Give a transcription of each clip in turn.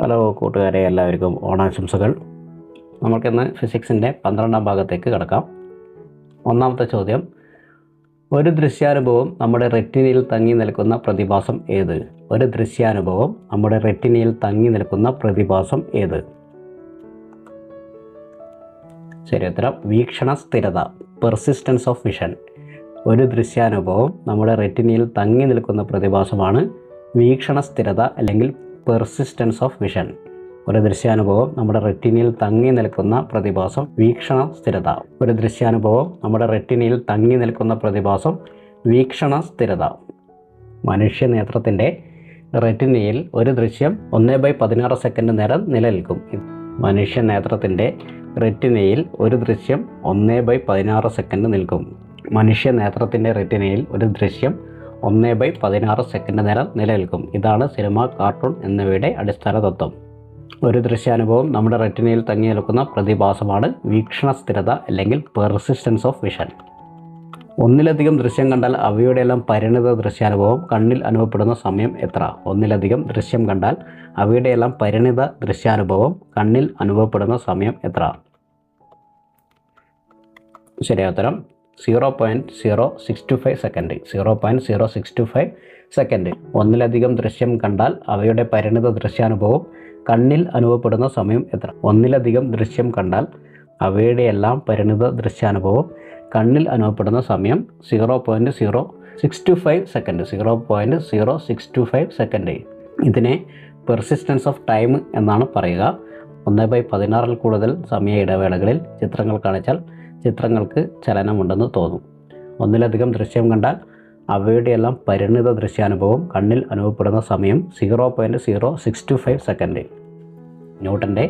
Hello കൂട്ടുകാരെ, എല്ലാവർക്കും ഓണാശംസകൾ. നമുക്കിന്ന് ഫിസിക്സിൻ്റെ 12ാം ഭാഗത്തേക്ക് കിടക്കാം. ഒന്നാമത്തെ ചോദ്യം, ഒരു ദൃശ്യാനുഭവം നമ്മുടെ റെറ്റിനയിൽ തങ്ങി നിൽക്കുന്ന പ്രതിഭാസം ഏത്? ഒരു ദൃശ്യാനുഭവം നമ്മുടെ റെറ്റിനയിൽ തങ്ങി നിൽക്കുന്ന പ്രതിഭാസം ഏത്? ശരി ഉത്തരം വീക്ഷണ സ്ഥിരത, പെർസിസ്റ്റൻസ് ഓഫ് വിഷൻ. ഒരു ദൃശ്യാനുഭവം നമ്മുടെ റെറ്റിനയിൽ തങ്ങി നിൽക്കുന്ന പ്രതിഭാസമാണ് വീക്ഷണ സ്ഥിരത അല്ലെങ്കിൽ പെർസിസ്റ്റൻസ് ഓഫ് വിഷൻ. ഒരു ദൃശ്യാനുഭവം നമ്മുടെ റെറ്റിനയിൽ തങ്ങി നിൽക്കുന്ന പ്രതിഭാസം വീക്ഷണ സ്ഥിരത. ഒരു ദൃശ്യാനുഭവം നമ്മുടെ റെറ്റിനയിൽ തങ്ങി നിൽക്കുന്ന പ്രതിഭാസം വീക്ഷണ സ്ഥിരത. മനുഷ്യ നേത്രത്തിൻ്റെ റെറ്റിനയിൽ ഒരു ദൃശ്യം 1/16 സെക്കൻഡ് നേരം നിലനിൽക്കും. മനുഷ്യ നേത്രത്തിൻ്റെ റെറ്റിനയിൽ ഒരു ദൃശ്യം 1/16 സെക്കൻഡ് നിൽക്കും. മനുഷ്യ നേത്രത്തിൻ്റെ റെറ്റിനയിൽ ഒരു ദൃശ്യം 1/16 സെക്കൻഡ് നേരം നിലനിൽക്കും. ഇതാണ് സിനിമ, കാർട്ടൂൺ എന്നിവയുടെ അടിസ്ഥാന തത്വം. ഒരു ദൃശ്യാനുഭവം നമ്മുടെ റെറ്റിനയിൽ തങ്ങി നിൽക്കുന്ന പ്രതിഭാസമാണ് വീക്ഷണ സ്ഥിരത അല്ലെങ്കിൽ പെർസിസ്റ്റൻസ് ഓഫ് വിഷൻ. ഒന്നിലധികം ദൃശ്യം കണ്ടാൽ അവയുടെയെല്ലാം പരിണിത ദൃശ്യാനുഭവം കണ്ണിൽ അനുഭവപ്പെടുന്ന സമയം എത്ര? ഒന്നിലധികം ദൃശ്യം കണ്ടാൽ അവയുടെയെല്ലാം പരിണിത ദൃശ്യാനുഭവം കണ്ണിൽ അനുഭവപ്പെടുന്ന സമയം എത്ര? ശരിയായ ഉത്തരം 0.065 സെക്കൻഡ്. 0.065 സെക്കൻഡ്. ഒന്നിലധികം ദൃശ്യം കണ്ടാൽ അവയുടെ പരിണിത ദൃശ്യാനുഭവം കണ്ണിൽ അനുഭവപ്പെടുന്ന സമയം എത്ര? ഒന്നിലധികം ദൃശ്യം കണ്ടാൽ അവയുടെയെല്ലാം പരിണിത ദൃശ്യാനുഭവം കണ്ണിൽ അനുഭവപ്പെടുന്ന സമയം 0.065 സെക്കൻഡ്. 0.065 സെക്കൻഡ്. ഇതിനെ പെർസിസ്റ്റൻസ് ഓഫ് ടൈം എന്നാണ് പറയുക. 1/16 കൂടുതൽ സമയ ഇടവേളകളിൽ ചിത്രങ്ങൾ കാണിച്ചാൽ ചിത്രങ്ങൾക്ക് ചലനമുണ്ടെന്ന് തോന്നും. ഒന്നിലധികം ദൃശ്യം കണ്ടാൽ അവയുടെയെല്ലാം പരിണിത ദൃശ്യാനുഭവം കണ്ണിൽ അനുഭവപ്പെടുന്ന സമയം 0.065 സെക്കൻഡ്. ന്യൂട്ടൻ്റെ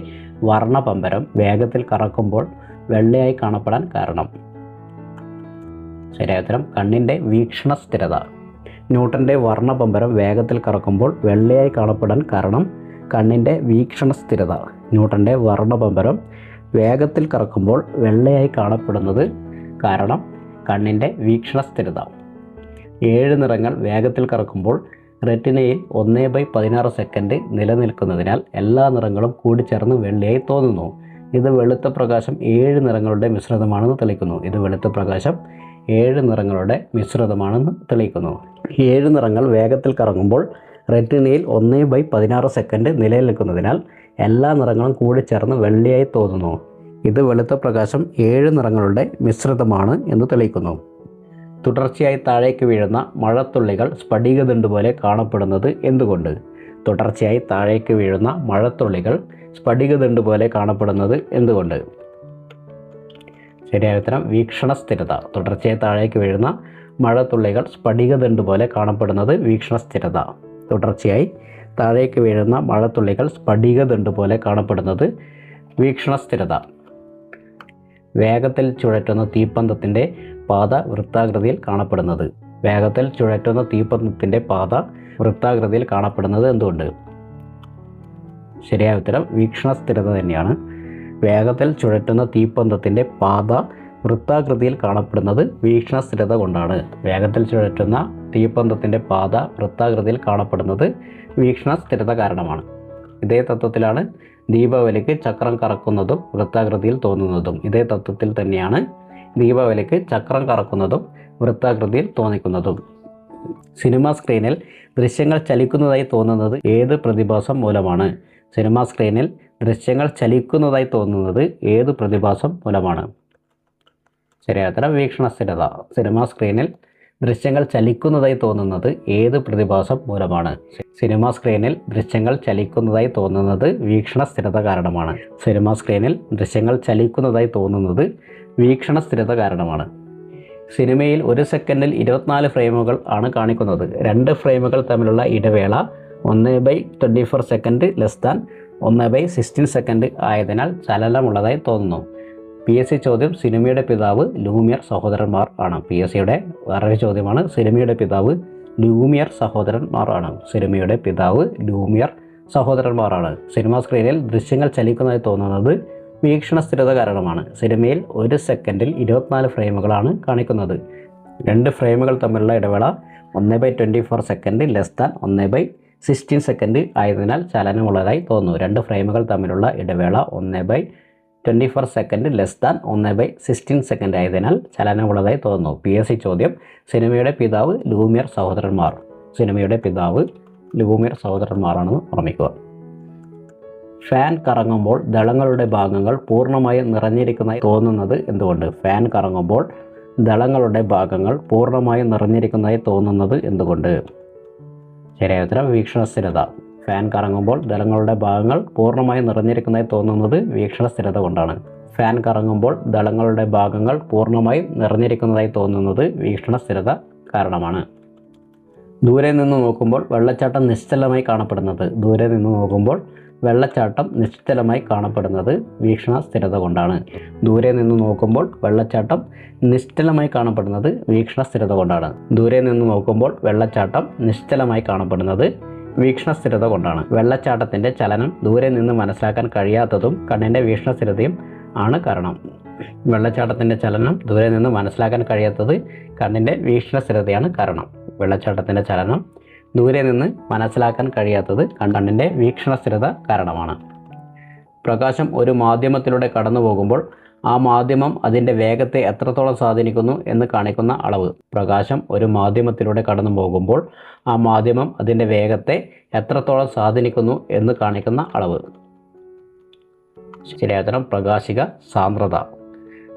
വർണ്ണപമ്പരം വേഗത്തിൽ കറക്കുമ്പോൾ വെള്ളയായി കാണപ്പെടാൻ കാരണം? ശരിയായ ഉത്തരം കണ്ണിൻ്റെ വീക്ഷണ സ്ഥിരത. ന്യൂട്ടൻ്റെ വർണ്ണപമ്പരം വേഗത്തിൽ കറക്കുമ്പോൾ വെള്ളയായി കാണപ്പെടാൻ കാരണം കണ്ണിൻ്റെ വീക്ഷണ സ്ഥിരത. ന്യൂട്ടൻ്റെ വർണ്ണപമ്പരം വേഗത്തിൽ കറക്കുമ്പോൾ വെള്ളയായി കാണപ്പെടുന്നത് കാരണം കണ്ണിൻ്റെ വീക്ഷണ സ്ഥിരത. 7 നിറങ്ങൾ വേഗത്തിൽ കറക്കുമ്പോൾ റെറ്റിനയിൽ 1/16 സെക്കൻഡ് നിലനിൽക്കുന്നതിനാൽ എല്ലാ നിറങ്ങളും കൂടിച്ചേർന്ന് വെള്ളയായി തോന്നുന്നു. ഇത് വെളുത്ത പ്രകാശം 7 നിറങ്ങളുടെ മിശ്രിതമാണെന്ന് തെളിയിക്കുന്നു. ഇത് വെളുത്ത പ്രകാശം 7 നിറങ്ങളുടെ മിശ്രിതമാണെന്ന് തെളിയിക്കുന്നു. 7 നിറങ്ങൾ വേഗത്തിൽ കറങ്ങുമ്പോൾ റെറ്റിനയിൽ 1/16 സെക്കൻഡ് നിലനിൽക്കുന്നതിനാൽ എല്ലാ നിറങ്ങളും കൂടിച്ചേർന്ന് വെള്ളയായി തോന്നുന്നു. ഇത് വെളുത്ത പ്രകാശം 7 നിറങ്ങളുടെ മിശ്രിതമാണ് എന്ന് തെളിയിക്കുന്നു. തുടർച്ചയായി താഴേക്ക് വീഴുന്ന മഴത്തുള്ളികൾ സ്ഫടികദണ്ഡ് പോലെ കാണപ്പെടുന്നത് എന്തുകൊണ്ട്? തുടർച്ചയായി താഴേക്ക് വീഴുന്ന മഴത്തുള്ളികൾ സ്ഫടികദണ്ഡ് പോലെ കാണപ്പെടുന്നത് എന്തുകൊണ്ട്? ശരിയായ ഉത്തരം വീക്ഷണ സ്ഥിരത. തുടർച്ചയായി താഴേക്ക് വീഴുന്ന മഴത്തുള്ളികൾ സ്ഫടികദണ്ഡ് പോലെ കാണപ്പെടുന്നത് വീക്ഷണ സ്ഥിരത. തുടർച്ചയായി താഴേക്ക് വീഴുന്ന മഴത്തുള്ളികൾ സ്ഫടികദണ്ഡ് പോലെ കാണപ്പെടുന്നത് വീക്ഷണ സ്ഥിരത. വേഗത്തിൽ ചുഴറ്റുന്ന തീപ്പന്തത്തിൻ്റെ പാത വൃത്താകൃതിയിൽ കാണപ്പെടുന്നത്? വേഗത്തിൽ ചുഴറ്റുന്ന തീപ്പന്തത്തിൻ്റെ പാത വൃത്താകൃതിയിൽ കാണപ്പെടുന്നത് എന്തുകൊണ്ട്? ശരിയായ ഉത്തരം വീക്ഷണ സ്ഥിരത തന്നെയാണ്. വേഗത്തിൽ ചുഴറ്റുന്ന തീപ്പന്തത്തിൻ്റെ പാത വൃത്താകൃതിയിൽ കാണപ്പെടുന്നത് വീക്ഷണ സ്ഥിരത കൊണ്ടാണ്. വേഗത്തിൽ ചുഴറ്റുന്ന തീപ്പന്തത്തിൻ്റെ പാത വൃത്താകൃതിയിൽ കാണപ്പെടുന്നത് വീക്ഷണ സ്ഥിരത കാരണമാണ്. ഇതേ തത്വത്തിലാണ് ദീപാവലിക്ക് ചക്രം കറക്കുന്നതും വൃത്താകൃതിയിൽ തോന്നുന്നതും. ഇതേ തത്വത്തിൽ തന്നെയാണ് ദീപാവലിക്ക് ചക്രം കറക്കുന്നതും വൃത്താകൃതിയിൽ തോന്നിക്കുന്നതും. സിനിമാ സ്ക്രീനിൽ ദൃശ്യങ്ങൾ ചലിക്കുന്നതായി തോന്നുന്നത് ഏത് പ്രതിഭാസം മൂലമാണ്? സിനിമാ സ്ക്രീനിൽ ദൃശ്യങ്ങൾ ചലിക്കുന്നതായി തോന്നുന്നത് ഏത് പ്രതിഭാസം മൂലമാണ്? ശരിയായ ഉത്തരം വീക്ഷണ സ്ഥിരത. സിനിമാ സ്ക്രീനിൽ ദൃശ്യങ്ങൾ ചലിക്കുന്നതായി തോന്നുന്നത് ഏത് പ്രതിഭാസം മൂലമാണ്? സിനിമാ സ്ക്രീനിൽ ദൃശ്യങ്ങൾ ചലിക്കുന്നതായി തോന്നുന്നത് വീക്ഷണ സ്ഥിരത കാരണമാണ്. സിനിമാ സ്ക്രീനിൽ ദൃശ്യങ്ങൾ ചലിക്കുന്നതായി തോന്നുന്നത് വീക്ഷണ സ്ഥിരത കാരണമാണ്. സിനിമയിൽ 1 സെക്കൻഡിൽ 24 ഫ്രെയിമുകൾ ആണ് കാണിക്കുന്നത്. 2 ഫ്രെയിമുകൾ തമ്മിലുള്ള ഇടവേള 1/24 സെക്കൻഡ് ലെസ് ദാൻ 1/16 സെക്കൻഡ് ആയതിനാൽ ചലനമുള്ളതായി തോന്നുന്നു. PSC ചോദ്യം, സിനിമയുടെ പിതാവ് ലൂമിയർ സഹോദരന്മാർ ആണ്. PSCയുടെ വേറൊരു ചോദ്യമാണ്, സിനിമയുടെ പിതാവ് ലൂമിയർ സഹോദരന്മാർ ആണ്. സിനിമയുടെ പിതാവ് ലൂമിയർ സഹോദരന്മാരാണ്. സിനിമാ സ്ക്രീനിൽ ദൃശ്യങ്ങൾ ചലിക്കുന്നതായി തോന്നുന്നത് വീക്ഷണ സ്ഥിരത കാരണമാണ്. സിനിമയിൽ 1 സെക്കൻഡിൽ 24 ഫ്രെയിമുകളാണ് കാണിക്കുന്നത്. 2 ഫ്രെയിമുകൾ തമ്മിലുള്ള ഇടവേള 1/24 സെക്കൻഡ് ലെസ് ദാൻ 16 സെക്കൻഡ് ആയതിനാൽ ചലനമുള്ളതായി തോന്നുന്നു. രണ്ട് ഫ്രെയിമുകൾ തമ്മിലുള്ള ഇടവേള 1/24 സെക്കൻഡ് ലെസ് ദാൻ 1/16 സെക്കൻഡ് ആയതിനാൽ ചലനമുള്ളതായി തോന്നുന്നു. PSC ചോദ്യം: സിനിമയുടെ പിതാവ് ലൂമിയർ സഹോദരന്മാർ. സിനിമയുടെ പിതാവ് ലൂമിയർ സഹോദരന്മാരാണെന്ന് ഓർമ്മിക്കുക. ഫാൻ കറങ്ങുമ്പോൾ ദളങ്ങളുടെ ഭാഗങ്ങൾ പൂർണ്ണമായും നിറഞ്ഞിരിക്കുന്നതായി തോന്നുന്നത് എന്തുകൊണ്ട്? ഫാൻ കറങ്ങുമ്പോൾ ദളങ്ങളുടെ ഭാഗങ്ങൾ പൂർണ്ണമായും നിറഞ്ഞിരിക്കുന്നതായി തോന്നുന്നത് എന്തുകൊണ്ട്? ശരിയായ ഉത്തരം വീക്ഷണ സ്ഥിരത. ഫാൻ കറങ്ങുമ്പോൾ ദളങ്ങളുടെ ഭാഗങ്ങൾ പൂർണ്ണമായും നിറഞ്ഞിരിക്കുന്നതായി തോന്നുന്നത് വീക്ഷണ സ്ഥിരത കൊണ്ടാണ്. ഫാൻ കറങ്ങുമ്പോൾ ദളങ്ങളുടെ ഭാഗങ്ങൾ പൂർണ്ണമായും നിറഞ്ഞിരിക്കുന്നതായി തോന്നുന്നത് വീക്ഷണ സ്ഥിരത കാരണമാണ്. ദൂരെ നിന്ന് നോക്കുമ്പോൾ വെള്ളച്ചാട്ടം നിശ്ചലമായി കാണപ്പെടുന്നത്. ദൂരെ നിന്ന് നോക്കുമ്പോൾ വെള്ളച്ചാട്ടം നിശ്ചലമായി കാണപ്പെടുന്നത് വീക്ഷണ സ്ഥിരത കൊണ്ടാണ്. ദൂരെ നിന്ന് നോക്കുമ്പോൾ വെള്ളച്ചാട്ടം നിശ്ചലമായി കാണപ്പെടുന്നത് വീക്ഷണ സ്ഥിരത കൊണ്ടാണ്. ദൂരെ നിന്ന് നോക്കുമ്പോൾ വെള്ളച്ചാട്ടം നിശ്ചലമായി കാണപ്പെടുന്നത് വീക്ഷണ സ്ഥിരത കൊണ്ടാണ്. വെള്ളച്ചാട്ടത്തിൻ്റെ ചലനം ദൂരെ നിന്ന് മനസ്സിലാക്കാൻ കഴിയാത്തതും കണ്ണിൻ്റെ വീക്ഷണ സ്ഥിരതയും ആണ് കാരണം. വെള്ളച്ചാട്ടത്തിൻ്റെ ചലനം ദൂരെ നിന്ന് മനസ്സിലാക്കാൻ കഴിയാത്തത് കണ്ണിൻ്റെ വീക്ഷണ സ്ഥിരതയാണ് കാരണം. വെള്ളച്ചാട്ടത്തിൻ്റെ ചലനം ദൂരെ നിന്ന് മനസ്സിലാക്കാൻ കഴിയാത്തത് കണ്ണിൻ്റെ വീക്ഷണ സ്ഥിരത കാരണമാണ്. പ്രകാശം ഒരു മാധ്യമത്തിലൂടെ കടന്നു പോകുമ്പോൾ ആ മാധ്യമം അതിൻ്റെ വേഗത്തെ എത്രത്തോളം സ്വാധീനിക്കുന്നു എന്ന് കാണിക്കുന്ന അളവ്. പ്രകാശം ഒരു മാധ്യമത്തിലൂടെ കടന്നു പോകുമ്പോൾ ആ മാധ്യമം അതിൻ്റെ വേഗത്തെ എത്രത്തോളം സ്വാധീനിക്കുന്നു എന്ന് കാണിക്കുന്ന അളവ്. ശരിയായ ഉത്തരം പ്രകാശിക സാന്ദ്രത.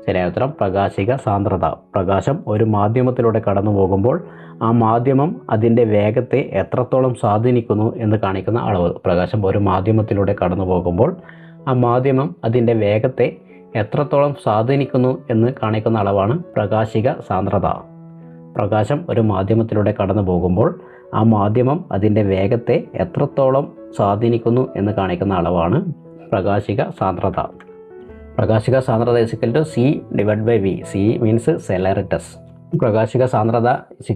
ശരിയായ ഉത്തരം പ്രകാശിക സാന്ദ്രത. പ്രകാശം ഒരു മാധ്യമത്തിലൂടെ കടന്നു പോകുമ്പോൾ ആ മാധ്യമം അതിൻ്റെ വേഗത്തെ എത്രത്തോളം സ്വാധീനിക്കുന്നു എന്ന് കാണിക്കുന്ന അളവ്. പ്രകാശം ഒരു മാധ്യമത്തിലൂടെ കടന്നു പോകുമ്പോൾ ആ മാധ്യമം അതിൻ്റെ വേഗത്തെ എത്രത്തോളം സ്വാധീനിക്കുന്നു എന്ന് കാണിക്കുന്ന അളവാണ് പ്രകാശിക സാന്ദ്രത. പ്രകാശം ഒരു മാധ്യമത്തിലൂടെ കടന്നു പോകുമ്പോൾ ആ മാധ്യമം അതിൻ്റെ വേഗത്തെ എത്രത്തോളം സ്വാധീനിക്കുന്നു എന്ന് കാണിക്കുന്ന അളവാണ് പ്രകാശിക സാന്ദ്രത. പ്രകാശിക സാന്ദ്രത = C/V. C means celeritas. പ്രകാശിക സാന്ദ്രത =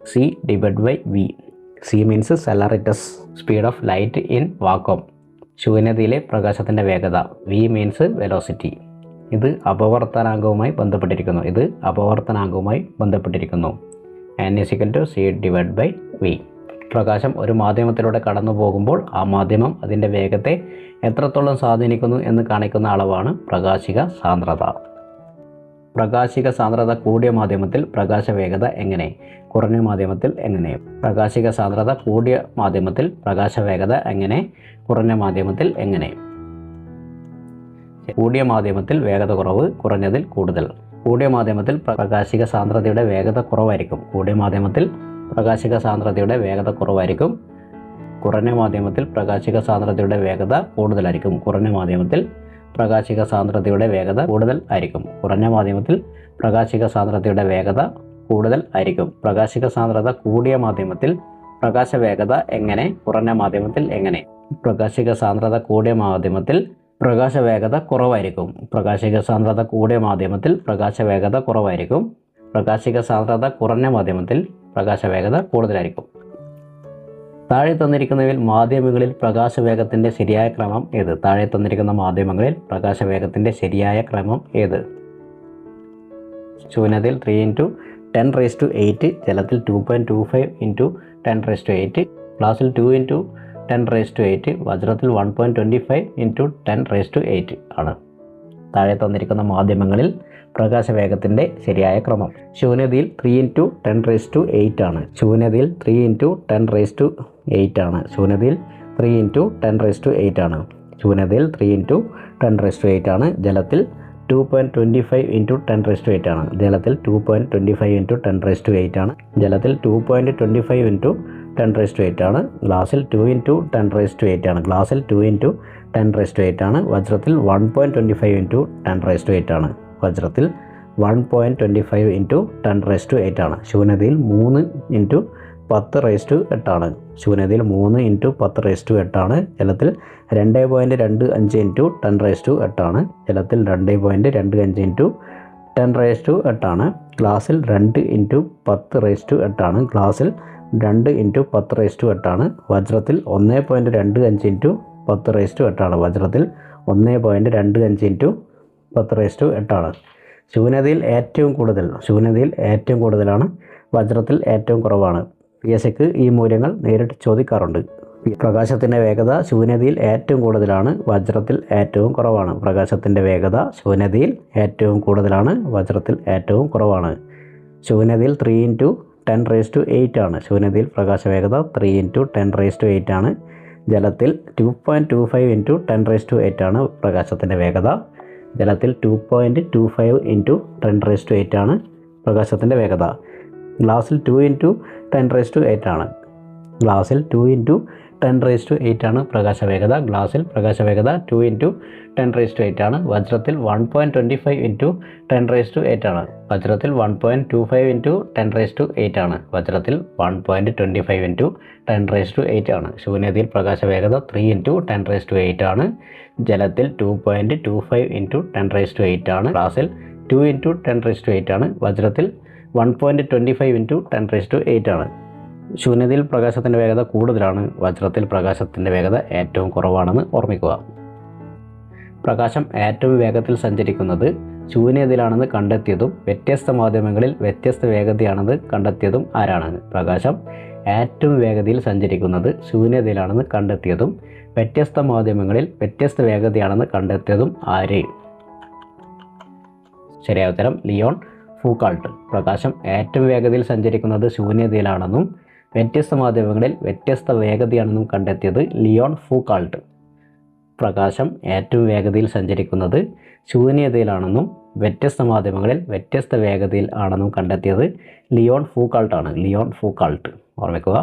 C/V. C means celeritas. Speed of light in vacuum. ശൂന്യതയിലെ പ്രകാശത്തിൻ്റെ വേഗത. V means velocity. ഇത് അപവർത്തനാങ്കവുമായി ബന്ധപ്പെട്ടിരിക്കുന്നു. N = C/V. പ്രകാശം ഒരു മാധ്യമത്തിലൂടെ കടന്നു പോകുമ്പോൾ ആ മാധ്യമം അതിൻ്റെ വേഗത്തെ എത്രത്തോളം സ്വാധീനിക്കുന്നു എന്ന് കാണിക്കുന്ന അളവാണ് പ്രകാശിക സാന്ദ്രത. പ്രകാശിക സാന്ദ്രത കൂടിയ മാധ്യമത്തിൽ പ്രകാശ വേഗത എങ്ങനെ? കുറഞ്ഞ മാധ്യമത്തിൽ എങ്ങനെ? പ്രകാശിക സാന്ദ്രത കൂടിയ മാധ്യമത്തിൽ പ്രകാശ വേഗത എങ്ങനെ? കുറഞ്ഞ മാധ്യമത്തിൽ എങ്ങനെ? കൂടിയ മാധ്യമത്തിൽ വേഗത കുറവ്, കുറഞ്ഞതിൽ കൂടുതൽ. കൂടിയ മാധ്യമത്തിൽ പ്രകാശിക സാന്ദ്രതയുടെ വേഗത കുറവായിരിക്കും. കൂടിയ മാധ്യമത്തിൽ പ്രകാശിക സാന്ദ്രതയുടെ വേഗത കുറവായിരിക്കും. കുറഞ്ഞ മാധ്യമത്തിൽ പ്രകാശിക സാന്ദ്രതയുടെ വേഗത കൂടുതലായിരിക്കും. കുറഞ്ഞ മാധ്യമത്തിൽ പ്രകാശിക സാന്ദ്രതയുടെ വേഗത കൂടുതൽ ആയിരിക്കും. കുറഞ്ഞ മാധ്യമത്തിൽ പ്രകാശിക സാന്ദ്രതയുടെ വേഗത കൂടുതൽ ആയിരിക്കും. പ്രകാശിക സാന്ദ്രത കൂടിയ മാധ്യമത്തിൽ പ്രകാശ വേഗത എങ്ങനെ? കുറഞ്ഞ മാധ്യമത്തിൽ എങ്ങനെ? പ്രകാശിക സാന്ദ്രത കൂടിയ മാധ്യമത്തിൽ പ്രകാശ വേഗത കുറവായിരിക്കും. പ്രകാശിക സാന്ദ്രത കൂടിയ മാധ്യമത്തിൽ പ്രകാശ വേഗത കുറവായിരിക്കും. പ്രകാശിക സാന്ദ്രത കുറഞ്ഞ മാധ്യമത്തിൽ പ്രകാശ വേഗത കൂടുതലായിരിക്കും. താഴെ തന്നിരിക്കുന്നവയിൽ മാധ്യമങ്ങളിൽ പ്രകാശവേഗത്തിൻ്റെ ശരിയായ ക്രമം ഏത്? താഴെ തന്നിരിക്കുന്ന മാധ്യമങ്ങളിൽ പ്രകാശവേഗത്തിൻ്റെ ശരിയായ ക്രമം ഏത്? ശൂന്യതയിൽ 3 × 10⁸, ജലത്തിൽ 2.25 × 10⁸, ഗ്ലാസിൽ 2 × 10⁸, വജ്രത്തിൽ 1.25 × 10⁸ ആണ്. താഴെ തന്നിരിക്കുന്ന മാധ്യമങ്ങളിൽ പ്രകാശവേഗത്തിൻ്റെ ശരിയായ ക്രമം. ശൂന്യതയിൽ 3 × 10⁸ ആണ്. ശൂന്യതയിൽ 3 × 10⁸ ആണ്. ശൂന്യതയിൽ 3 × 10⁸ ആണ്. ശൂന്യതയിൽ 3 × 10⁸ ആണ്. ജലത്തിൽ 2.25 × 10⁸ ആണ്. ജലത്തിൽ 2.25 × 10⁸ ആണ്. ജലത്തിൽ 2.25 × 10⁸ ആണ്. ഗ്ലാസിൽ 2 × 10⁸ ആണ്. ഗ്ലാസിൽ 2 × 10⁸ ആണ്. വജ്രത്തിൽ 1.25 × 10⁸ ആണ്. വജ്രത്തിൽ 1.25 × 10⁸ ആണ്. ശൂന്യതയിൽ 3 × 10⁸ ആണ്. ശൂന്യതയിൽ 3 × 10⁸ ആണ്. ജലത്തിൽ 2.25 × 10⁸ ആണ്. ജലത്തിൽ 2.25 × 10⁸ ആണ്. ഗ്ലാസിൽ 2 × 10⁸ ആണ്. ഗ്ലാസിൽ 2 × 10⁸ ആണ്. വജ്രത്തിൽ 1.25 × 10⁸ ആണ്. വജ്രത്തിൽ 1.25 × 10⁸ ആണ്. ശൂന്യതയിൽ ഏറ്റവും കൂടുതലാണ്. വജ്രത്തിൽ ഏറ്റവും കുറവാണ്. PSCക്ക് ഈ മൂല്യങ്ങൾ നേരിട്ട് ചോദിക്കാറുണ്ട്. പ്രകാശത്തിൻ്റെ വേഗത ശൂന്യതയിൽ ഏറ്റവും കൂടുതലാണ്, വജ്രത്തിൽ ഏറ്റവും കുറവാണ്. പ്രകാശത്തിൻ്റെ വേഗത ശൂന്യതയിൽ ഏറ്റവും കൂടുതലാണ്, വജ്രത്തിൽ ഏറ്റവും കുറവാണ്. ശൂന്യതയിൽ 3 × 10⁸ ആണ്. ശൂന്യതയിൽ പ്രകാശവേഗത 3 × 10⁸ ആണ്. ജലത്തിൽ 2.25 × 10⁸ ആണ് പ്രകാശത്തിൻ്റെ വേഗത. ജലത്തിൽ 2.25 × 10⁸ ആണ് പ്രകാശത്തിൻ്റെ വേഗത. ഗ്ലാസിൽ 2 × 10⁸ ആണ്. ഗ്ലാസിൽ 2 × 10⁸ ആണ് പ്രകാശവേഗത. ഗ്ലാസിൽ പ്രകാശവേഗത 2 × 10⁸ ആണ്. വജ്രത്തിൽ 1.25 × 10⁸ ആണ്. വജ്രത്തിൽ 1.25 × 10⁸ ആണ്. വജ്രത്തിൽ 1.25 × 10⁸ ആണ്. ശൂന്യതയിൽ പ്രകാശവേഗത 3 × 10⁸ ആണ്. ജലത്തിൽ 2.25 × 10⁸ ആണ്. ഗ്ലാസിൽ 2 × 10⁸ ആണ്. വജ്രത്തിൽ 1.25 × 10⁸ ആണ്. ശൂന്യതയിൽ പ്രകാശത്തിൻ്റെ വേഗത കൂടുതലാണ്, വജ്രത്തിൽ പ്രകാശത്തിൻ്റെ വേഗത ഏറ്റവും കുറവാണെന്ന് ഓർമ്മിക്കുക. പ്രകാശം ഏറ്റവും വേഗത്തിൽ സഞ്ചരിക്കുന്നത് ശൂന്യതയിലാണെന്ന് കണ്ടെത്തിയതും വ്യത്യസ്ത മാധ്യമങ്ങളിൽ വ്യത്യസ്ത വേഗതയാണെന്ന് കണ്ടെത്തിയതും ആരാണ്? പ്രകാശം ഏറ്റവും വേഗതയിൽ സഞ്ചരിക്കുന്നത് ശൂന്യതയിലാണെന്ന് കണ്ടെത്തിയതും വ്യത്യസ്ത മാധ്യമങ്ങളിൽ വ്യത്യസ്ത വേഗതയാണെന്ന് കണ്ടെത്തിയതും ആര്? ശരിയായ ഉത്തരം ലിയോൺ ഫൂക്കാൾട്ട്. പ്രകാശം ഏറ്റവും വേഗതയിൽ സഞ്ചരിക്കുന്നത് ശൂന്യതയിലാണെന്നും വ്യത്യസ്ത മാധ്യമങ്ങളിൽ വ്യത്യസ്ത വേഗതയാണെന്നും കണ്ടെത്തിയത് ലിയോൺ ഫൂക്കാൾട്ട്. പ്രകാശം ഏറ്റവും വേഗതയിൽ സഞ്ചരിക്കുന്നത് ശൂന്യതയിലാണെന്നും വ്യത്യസ്ത മാധ്യമങ്ങളിൽ വ്യത്യസ്ത വേഗതയിൽ ആണെന്നും കണ്ടെത്തിയത് ലിയോൺ ഫൂക്കാൾട്ടാണ്. ലിയോൺ ഫൂക്കാൾട്ട് ഓർമ്മിക്കുക.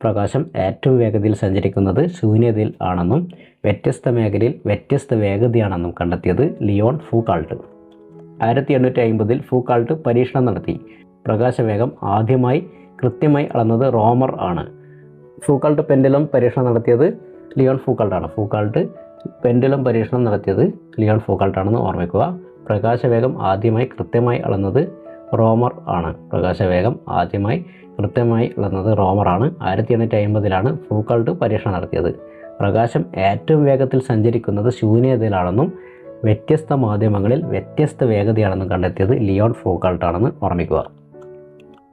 പ്രകാശം ഏറ്റവും വേഗതയിൽ സഞ്ചരിക്കുന്നത് ശൂന്യതയിൽ ആണെന്നും വ്യത്യസ്ത മേഖലയിൽ വ്യത്യസ്ത വേഗതയാണെന്നും കണ്ടെത്തിയത് ലിയോൺ ഫൂക്കാൾട്ട്. 1850 ഫൂക്കാൾട്ട് പരീക്ഷണം നടത്തി. പ്രകാശവേഗം ആദ്യമായി കൃത്യമായി അളന്നത് റോമർ ആണ്. ഫൂക്കാൾട്ട് പെൻഡുലം പരീക്ഷണം നടത്തിയത് ലിയോൺ ഫൂക്കാൾട്ടാണ്. ഫൂക്കാൾട്ട് പെൻഡുലം പരീക്ഷണം നടത്തിയത് ലിയോൺ ഫൂക്കാൾട്ടാണെന്ന് ഓർമ്മിക്കുക. പ്രകാശവേഗം ആദ്യമായി കൃത്യമായി അളന്നത് റോമർ ആണ്. പ്രകാശവേഗം ആദ്യമായി കൃത്യമായി അളന്നത് റോമർ ആണ്. 1850 ഫൂക്കാൾട്ട് പരീക്ഷണം നടത്തിയത്. പ്രകാശം ഏറ്റവും വേഗത്തിൽ സഞ്ചരിക്കുന്നത് ശൂന്യതയിലാണെന്നും വ്യത്യസ്ത മാധ്യമങ്ങളിൽ വ്യത്യസ്ത വേഗതയാണെന്നും കണ്ടെത്തിയത് ലിയോൺ ഫൂക്കാൾട്ടാണെന്ന് ഓർമ്മിക്കുക.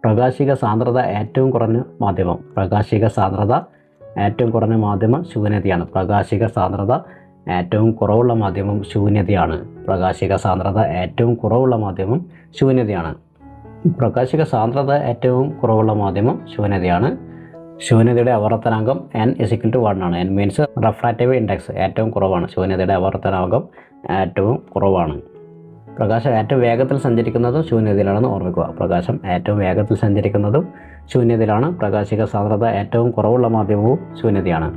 പ്രകാശിക സാന്ദ്രത ഏറ്റവും കുറഞ്ഞ മാധ്യമം. പ്രകാശിക സാന്ദ്രത ഏറ്റവും കുറഞ്ഞ മാധ്യമം ശൂന്യതയാണ്. പ്രകാശിക സാന്ദ്രത ഏറ്റവും കുറവുള്ള മാധ്യമം ശൂന്യതയാണ്. പ്രകാശിക സാന്ദ്രത ഏറ്റവും കുറവുള്ള മാധ്യമം ശൂന്യതയാണ്. പ്രകാശിക സാന്ദ്രത ഏറ്റവും കുറവുള്ള മാധ്യമം ശൂന്യതയാണ്. ശൂന്യതയുടെ ആവർത്തനാങ്കം n = 1 ആണ്. n മീൻസ് റിഫ്രാക്റ്റീവ് ഇൻഡെക്സ് ഏറ്റവും കുറവാണ്. ശൂന്യതയുടെ ആവർത്തനാങ്കം ഏറ്റവും കുറവാണ്. പ്രകാശം ഏറ്റവും വേഗത്തിൽ സഞ്ചരിക്കുന്നതും ശൂന്യതയിലാണെന്ന് ഓർമ്മിക്കുക. പ്രകാശം ഏറ്റവും വേഗത്തിൽ സഞ്ചരിക്കുന്നതും ശൂന്യതയിലാണ്. പ്രകാശിക സാന്ദ്രത ഏറ്റവും കുറവുള്ള മാധ്യമവും ശൂന്യതയാണ്.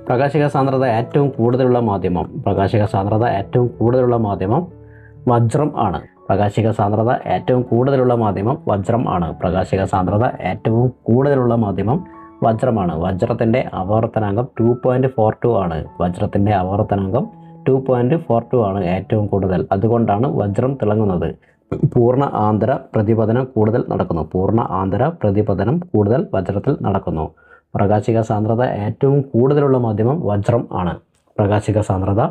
പ്രകാശിക സാന്ദ്രത ഏറ്റവും കൂടുതലുള്ള മാധ്യമം. പ്രകാശിക സാന്ദ്രത ഏറ്റവും കൂടുതലുള്ള മാധ്യമം വജ്രം ആണ്. പ്രകാശിക സാന്ദ്രത ഏറ്റവും കൂടുതലുള്ള മാധ്യമം വജ്രം ആണ്. പ്രകാശിക സാന്ദ്രത ഏറ്റവും കൂടുതലുള്ള മാധ്യമം വജ്രമാണ്. വജ്രത്തിൻ്റെ ആവർത്തനാങ്കം 2.42 ആണ്. വജ്രത്തിൻ്റെ ആവർത്തനാങ്കം 2.42 ആണ് ഏറ്റവും കൂടുതൽ. അതുകൊണ്ടാണ് വജ്രം തിളങ്ങുന്നത്. പൂർണ്ണ ആന്തര പ്രതിപതനം കൂടുതൽ നടക്കുന്നു. പൂർണ്ണ ആന്തര പ്രതിപതനം കൂടുതൽ വജ്രത്തിൽ നടക്കുന്നു. പ്രകാശിക സാന്ദ്രത ഏറ്റവും കൂടുതലുള്ള മാധ്യമം വജ്രം ആണ്. പ്രകാശിക സാന്ദ്രത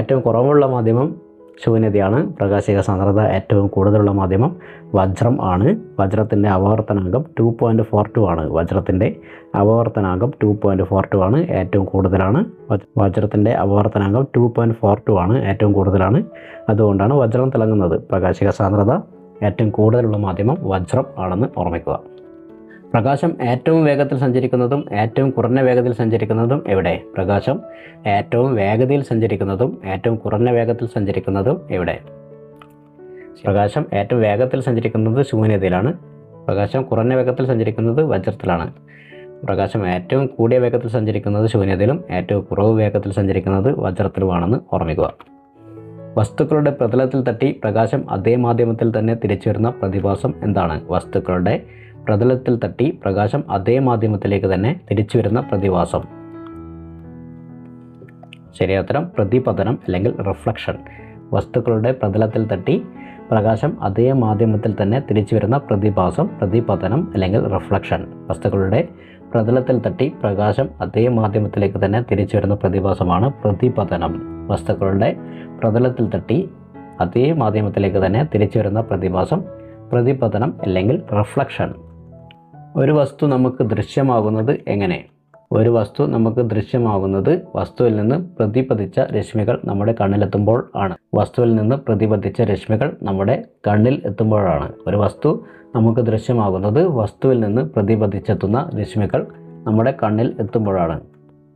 ഏറ്റവും കുറവുള്ള മാധ്യമം ശൂന്യതയാണ്. പ്രകാശിക സാന്ദ്രത ഏറ്റവും കൂടുതലുള്ള മാധ്യമം വജ്രം ആണ്. വജ്രത്തിൻ്റെ ആവർത്തനാങ്കം 2.42 ആണ്. വജ്രത്തിൻ്റെ ആവർത്തനാങ്കം 2.42 ആണ്, ഏറ്റവും കൂടുതലാണ്. വജ്രത്തിൻ്റെ ആവർത്തനാങ്കം 2.42 ആണ്, ഏറ്റവും കൂടുതലാണ്. അതുകൊണ്ടാണ് വജ്രം തിളങ്ങുന്നത്. പ്രകാശിക സാന്ദ്രത ഏറ്റവും കൂടുതലുള്ള മാധ്യമം വജ്രം ആണെന്ന് ഓർമ്മിക്കുക. പ്രകാശം ഏറ്റവും വേഗത്തിൽ സഞ്ചരിക്കുന്നതും ഏറ്റവും കുറഞ്ഞ വേഗതയിൽ സഞ്ചരിക്കുന്നതും എവിടെ? പ്രകാശം ഏറ്റവും വേഗതയിൽ സഞ്ചരിക്കുന്നതും ഏറ്റവും കുറഞ്ഞ വേഗത്തിൽ സഞ്ചരിക്കുന്നതും എവിടെ? പ്രകാശം ഏറ്റവും വേഗത്തിൽ സഞ്ചരിക്കുന്നത് ശൂന്യതയിലാണ്. പ്രകാശം കുറഞ്ഞ വേഗത്തിൽ സഞ്ചരിക്കുന്നത് വജ്രത്തിലാണ്. പ്രകാശം ഏറ്റവും കൂടിയ വേഗത്തിൽ സഞ്ചരിക്കുന്നത് ശൂന്യതയിലും ഏറ്റവും കുറവ് വേഗത്തിൽ സഞ്ചരിക്കുന്നത് വജ്രത്തിലുമാണെന്ന് ഓർമ്മിക്കുക. വസ്തുക്കളുടെ പ്രതലത്തിൽ തട്ടി പ്രകാശം അതേ മാധ്യമത്തിൽ തന്നെ തിരിച്ചു വരുന്ന പ്രതിഭാസം എന്താണ്? വസ്തുക്കളുടെ പ്രതലത്തിൽ തട്ടി പ്രകാശം അതേ മാധ്യമത്തിലേക്ക് തന്നെ തിരിച്ചു വരുന്ന പ്രതിഭാസം. ശരിയായ ഉത്തരം പ്രതിപതനം അല്ലെങ്കിൽ റിഫ്ലക്ഷൻ. വസ്തുക്കളുടെ പ്രതലത്തിൽ തട്ടി പ്രകാശം അതേ മാധ്യമത്തിൽ തന്നെ തിരിച്ചു വരുന്ന പ്രതിഭാസം പ്രതിപതനം അല്ലെങ്കിൽ റിഫ്ലക്ഷൻ. വസ്തുക്കളുടെ പ്രതലത്തിൽ തട്ടി പ്രകാശം അതേ മാധ്യമത്തിലേക്ക് തന്നെ തിരിച്ചു വരുന്ന പ്രതിഭാസമാണ് പ്രതിപതനം. വസ്തുക്കളുടെ പ്രതലത്തിൽ തട്ടി അതേ മാധ്യമത്തിലേക്ക് തന്നെ തിരിച്ചു വരുന്ന പ്രതിഭാസം പ്രതിപതനം അല്ലെങ്കിൽ റിഫ്ലക്ഷൻ. ഒരു വസ്തു നമുക്ക് ദൃശ്യമാകുന്നത് എങ്ങനെ? ഒരു വസ്തു നമുക്ക് ദൃശ്യമാകുന്നത് വസ്തുവിൽ നിന്ന് പ്രതിപതിച്ച രശ്മികൾ നമ്മുടെ കണ്ണിലെത്തുമ്പോൾ ആണ്. വസ്തുവിൽ നിന്ന് പ്രതിപതിച്ച രശ്മികൾ നമ്മുടെ കണ്ണിൽ എത്തുമ്പോഴാണ്. ഒരു വസ്തു നമുക്ക് ദൃശ്യമാകുന്നത് വസ്തുവിൽ നിന്ന് പ്രതിപതിച്ചെത്തുന്ന രശ്മികൾ നമ്മുടെ കണ്ണിൽ എത്തുമ്പോഴാണ്.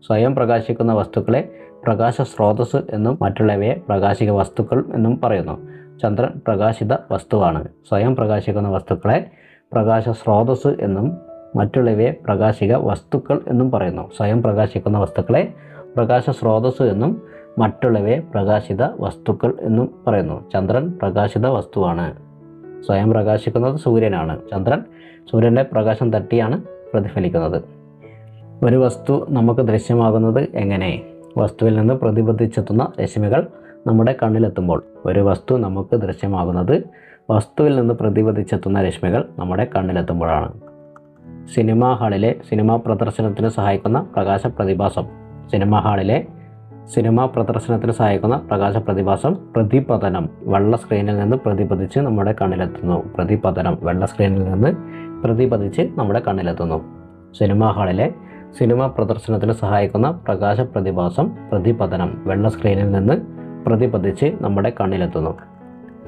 സ്വയം പ്രകാശിക്കുന്ന വസ്തുക്കളെ പ്രകാശ സ്രോതസ് എന്നും മറ്റുള്ളവയെ പ്രകാശിക വസ്തുക്കൾ എന്നും പറയുന്നു. ചന്ദ്രൻ പ്രകാശിത വസ്തുവാണ്. സ്വയം പ്രകാശിക്കുന്ന വസ്തുക്കളെ പ്രകാശ സ്രോതസ് എന്നും മറ്റുള്ളവയെ പ്രകാശിക വസ്തുക്കൾ എന്നും പറയുന്നു. സ്വയം പ്രകാശിക്കുന്ന വസ്തുക്കളെ പ്രകാശ സ്രോതസ് എന്നും മറ്റുള്ളവയെ പ്രകാശിത വസ്തുക്കൾ എന്നും പറയുന്നു. ചന്ദ്രൻ പ്രകാശിത വസ്തുവാണ്. സ്വയം പ്രകാശിക്കുന്നത് സൂര്യനാണ്. ചന്ദ്രൻ സൂര്യൻ്റെ പ്രകാശം തട്ടിയാണ് പ്രതിഫലിക്കുന്നത്. ഒരു വസ്തു നമുക്ക് ദൃശ്യമാകുന്നത് എങ്ങനെ? വസ്തുവിൽ നിന്ന് പ്രതിപതിച്ചെത്തുന്ന രശ്മികൾ നമ്മുടെ കണ്ണിലെത്തുമ്പോൾ. ഒരു വസ്തു നമുക്ക് ദൃശ്യമാകുന്നത് വസ്തുവിൽ നിന്ന് പ്രതിപതിച്ചെത്തുന്ന രശ്മികൾ നമ്മുടെ കണ്ണിലെത്തുമ്പോഴാണ്. സിനിമാ ഹാളിലെ സിനിമാ പ്രദർശനത്തിന് സഹായിക്കുന്ന പ്രകാശ പ്രതിഭാസം. സിനിമാ ഹാളിലെ സിനിമാ പ്രദർശനത്തിന് സഹായിക്കുന്ന പ്രകാശ പ്രതിഭാസം പ്രതിപതനം. വെള്ള സ്ക്രീനിൽ നിന്ന് പ്രതിപതിച്ച് നമ്മുടെ കണ്ണിലെത്തുന്നു. പ്രതിപതനം. വെള്ള സ്ക്രീനിൽ നിന്ന് പ്രതിപതിച്ച് നമ്മുടെ കണ്ണിലെത്തുന്നു. സിനിമാ ഹാളിലെ സിനിമാ പ്രദർശനത്തിന് സഹായിക്കുന്ന പ്രകാശ പ്രതിഭാസം പ്രതിപതനം. വെള്ള സ്ക്രീനിൽ നിന്ന് പ്രതിപതിച്ച് നമ്മുടെ കണ്ണിലെത്തുന്നു.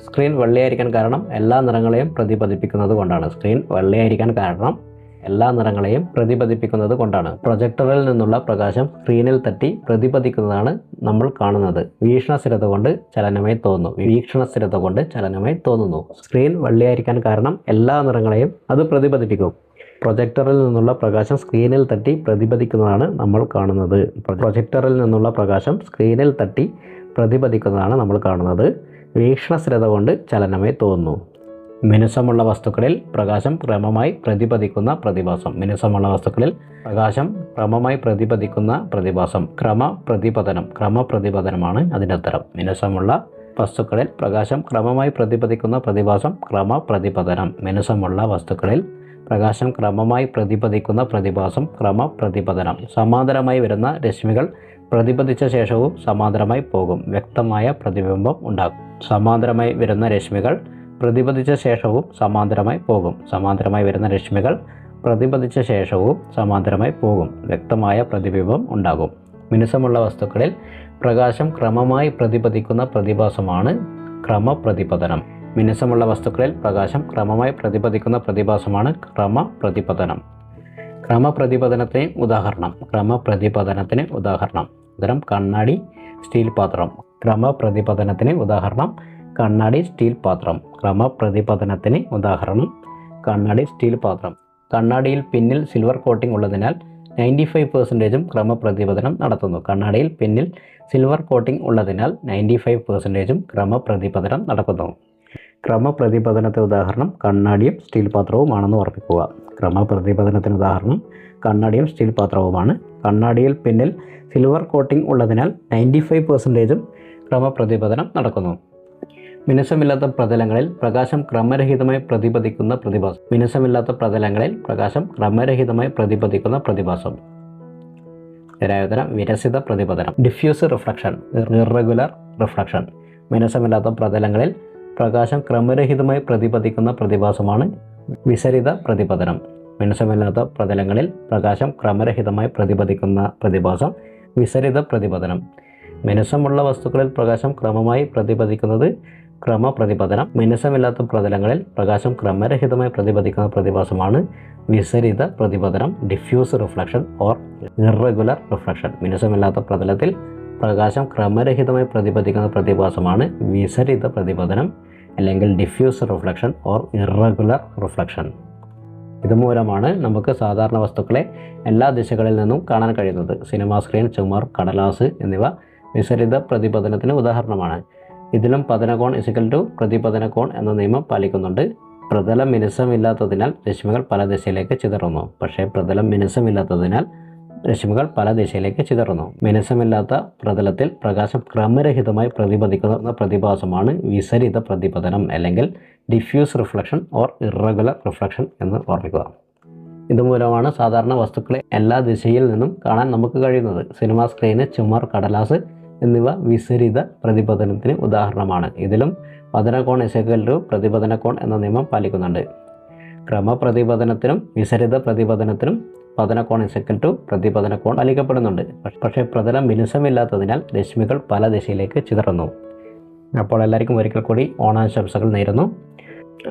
സ്ക്രീൻ വെള്ളയായിരിക്കാൻ കാരണം എല്ലാ നിറങ്ങളെയും പ്രതിപതിപ്പിക്കുന്നത് കൊണ്ടാണ്. സ്ക്രീൻ വെള്ളയായിരിക്കാൻ കാരണം എല്ലാ നിറങ്ങളെയും പ്രതിപതിപ്പിക്കുന്നത് കൊണ്ടാണ്. പ്രൊജക്ടറിൽ നിന്നുള്ള പ്രകാശം സ്ക്രീനിൽ തട്ടി പ്രതിപതിക്കുന്നതാണ് നമ്മൾ കാണുന്നത്. വീക്ഷണസ്ഥിരത കൊണ്ട് ചലനമായി തോന്നുന്നു. വീക്ഷണസ്ഥിരത കൊണ്ട് ചലനമായി തോന്നുന്നു. സ്ക്രീൻ വെള്ളയായിരിക്കാൻ കാരണം എല്ലാ നിറങ്ങളെയും അത് പ്രതിപതിപ്പിക്കും. പ്രൊജക്ടറിൽ നിന്നുള്ള പ്രകാശം സ്ക്രീനിൽ തട്ടി പ്രതിപതിക്കുന്നതാണ് നമ്മൾ കാണുന്നത്. പ്രൊജക്ടറിൽ നിന്നുള്ള പ്രകാശം സ്ക്രീനിൽ തട്ടി പ്രതിപതിക്കുന്നതാണ് നമ്മൾ കാണുന്നത്. വീക്ഷണസ്ഥിരത കൊണ്ട് ചലനമായി തോന്നുന്നു. മിനുസമുള്ള വസ്തുക്കളിൽ പ്രകാശം ക്രമമായി പ്രതിപതിക്കുന്ന പ്രതിഭാസം. മിനുസമുള്ള വസ്തുക്കളിൽ പ്രകാശം ക്രമമായി പ്രതിപതിക്കുന്ന പ്രതിഭാസം. ക്രമപ്രതിപതനം. ക്രമപ്രതിപതനമാണ് അതിൻ്റെ ഉത്തരം. മിനുസമുള്ള വസ്തുക്കളിൽ പ്രകാശം ക്രമമായി പ്രതിപതിക്കുന്ന പ്രതിഭാസം ക്രമപ്രതിപതനം. മിനുസമുള്ള വസ്തുക്കളിൽ പ്രകാശം ക്രമമായി പ്രതിപതിക്കുന്ന പ്രതിഭാസം ക്രമപ്രതിപതനം. സമാന്തരമായി വരുന്ന രശ്മികൾ പ്രതിപതിച്ച ശേഷവും സമാന്തരമായി പോകും. വ്യക്തമായ പ്രതിബിംബം ഉണ്ടാകും. സമാന്തരമായി വരുന്ന രശ്മികൾ പ്രതിപതിച്ച ശേഷവും സമാന്തരമായി പോകും. സമാന്തരമായി വരുന്ന രശ്മികൾ പ്രതിപതിച്ച ശേഷവും സമാന്തരമായി പോകും. വ്യക്തമായ പ്രതിബിംബം ഉണ്ടാകും. മിനുസമുള്ള വസ്തുക്കളിൽ പ്രകാശം ക്രമമായി പ്രതിപതിക്കുന്ന പ്രതിഭാസമാണ് ക്രമപ്രതിപതനം. മിനുസമുള്ള വസ്തുക്കളിൽ പ്രകാശം ക്രമമായി പ്രതിപതിക്കുന്ന പ്രതിഭാസമാണ് ക്രമപ്രതിപതനം. ക്രമപ്രതിപതനത്തിന് ഉദാഹരണം. ക്രമപ്രതിപതനത്തിന് ഉദാഹരണം. ഉത്തരം കണ്ണാടി, സ്റ്റീൽ പാത്രം. ക്രമപ്രതിപതനത്തിന് ഉദാഹരണം കണ്ണാടി, സ്റ്റീൽ പാത്രം. ക്രമപ്രതിപതനത്തിന് ഉദാഹരണം കണ്ണാടി, സ്റ്റീൽ പാത്രം. കണ്ണാടിയിൽ പിന്നിൽ സിൽവർ കോട്ടിംഗ് ഉള്ളതിനാൽ 95% ക്രമപ്രതിപതനം നടത്തുന്നു. കണ്ണാടിയിൽ പിന്നിൽ സിൽവർ കോട്ടിംഗ് ഉള്ളതിനാൽ 95% ക്രമപ്രതിപതനം നടക്കുന്നു. ക്രമപ്രതിപതനത്തിന് ഉദാഹരണം കണ്ണാടിയും സ്റ്റീൽ പാത്രവുമാണെന്ന് ഓർമ്മിക്കുക. ക്രമപ്രതിപതനത്തിന് ഉദാഹരണം കണ്ണാടിയും സ്റ്റീൽ പാത്രവുമാണ്. കണ്ണാടിയിൽ പിന്നിൽ സിൽവർ കോട്ടിംഗ് ഉള്ളതിനാൽ 95% ക്രമപ്രതിപതനം നടക്കുന്നു. മിനുസമില്ലാത്ത പ്രതലങ്ങളിൽ പ്രകാശം ക്രമരഹിതമായി പ്രതിപതിക്കുന്ന പ്രതിഭാസം. മിനുസമില്ലാത്ത പ്രതലങ്ങളിൽ പ്രകാശം ക്രമരഹിതമായി പ്രതിപതിക്കുന്ന പ്രതിഭാസം. ശരിയായ വിരസിത പ്രതിപതനം. Diffuse reflection, irregular reflection. മിനുസമില്ലാത്ത പ്രതലങ്ങളിൽ പ്രകാശം ക്രമരഹിതമായി പ്രതിപതിക്കുന്ന പ്രതിഭാസമാണ് വിസരിത പ്രതിപതനം. മിനുസമില്ലാത്ത പ്രതലങ്ങളിൽ പ്രകാശം ക്രമരഹിതമായി പ്രതിപതിക്കുന്ന പ്രതിഭാസം വിസരിത പ്രതിപതനം. മിനുസമുള്ള വസ്തുക്കളിൽ പ്രകാശം ക്രമമായി പ്രതിപതിക്കുന്നത് ക്രമപ്രതിപതനം. മിനുസമില്ലാത്ത പ്രതലങ്ങളിൽ പ്രകാശം ക്രമരഹിതമായി പ്രതിപതിക്കുന്ന പ്രതിഭാസമാണ് വിസരിത പ്രതിപതനം, diffuse reflection or irregular reflection. മിനുസമില്ലാത്ത പ്രതലത്തിൽ പ്രകാശം ക്രമരഹിതമായി പ്രതിപതിക്കുന്ന പ്രതിഭാസമാണ് വിസരിത പ്രതിപതനം അല്ലെങ്കിൽ diffuse reflection or irregular reflection. ഇതുമൂലമാണ് നമുക്ക് സാധാരണ വസ്തുക്കളെ എല്ലാ ദിശകളിൽ നിന്നും കാണാൻ കഴിയുന്നത്. സിനിമാ സ്ക്രീൻ, ചുമർ, കടലാസ് എന്നിവ വിസരിത പ്രതിപതനത്തിന് ഉദാഹരണമാണ്. ഇതിലും പതനകോൺ = പ്രതിപതന കോൺ എന്ന നിയമം പാലിക്കുന്നുണ്ട്. പ്രതലം മിനുസമില്ലാത്തതിനാൽ രശ്മികൾ പല ദിശയിലേക്ക് ചിതറുന്നു. പക്ഷേ പ്രതലം മിനുസമില്ലാത്തതിനാൽ രശ്മികൾ പല ദിശയിലേക്ക് ചിതറുന്നു. മിനുസമില്ലാത്ത പ്രതലത്തിൽ പ്രകാശം ക്രമരഹിതമായി പ്രതിപതിക്കുന്ന പ്രതിഭാസമാണ് വിസരിത പ്രതിപതനം അല്ലെങ്കിൽ diffuse reflection or irregular reflection എന്ന് ഓർമ്മിക്കുക. ഇതുമൂലമാണ് സാധാരണ വസ്തുക്കളെ എല്ലാ ദിശയിൽ നിന്നും കാണാൻ നമുക്ക് കഴിയുന്നത്. സിനിമാ സ്ക്രീന്, ചുമർ, കടലാസ് എന്നിവ വിസരിത പ്രതിപതനത്തിന് ഉദാഹരണമാണ്. ഇതിലും പതനകോൺ = പ്രതിപതന കോൺ എന്ന നിയമം പാലിക്കുന്നുണ്ട്. ക്രമപ്രതിപതനത്തിനും വിസരിത പ്രതിപതനത്തിനും പതനകോൺ = പ്രതിപതനകോൺ അലിക്കപ്പെടുന്നുണ്ട്. പക്ഷേ പ്രതലം മിനുസമില്ലാത്തതിനാൽ രശ്മികൾ പല ദിശയിലേക്ക് ചിതറുന്നു. അപ്പോൾ എല്ലാവർക്കും ഒരിക്കൽ കൂടി ഓണാശംസകൾ നേരുന്നു.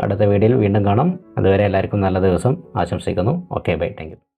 അടുത്ത വീഡിയോയിൽ വീണ്ടും കാണാം. അതുവരെ എല്ലാവർക്കും നല്ല ദിവസം ആശംസിക്കുന്നു. Okay, bye. Thank U.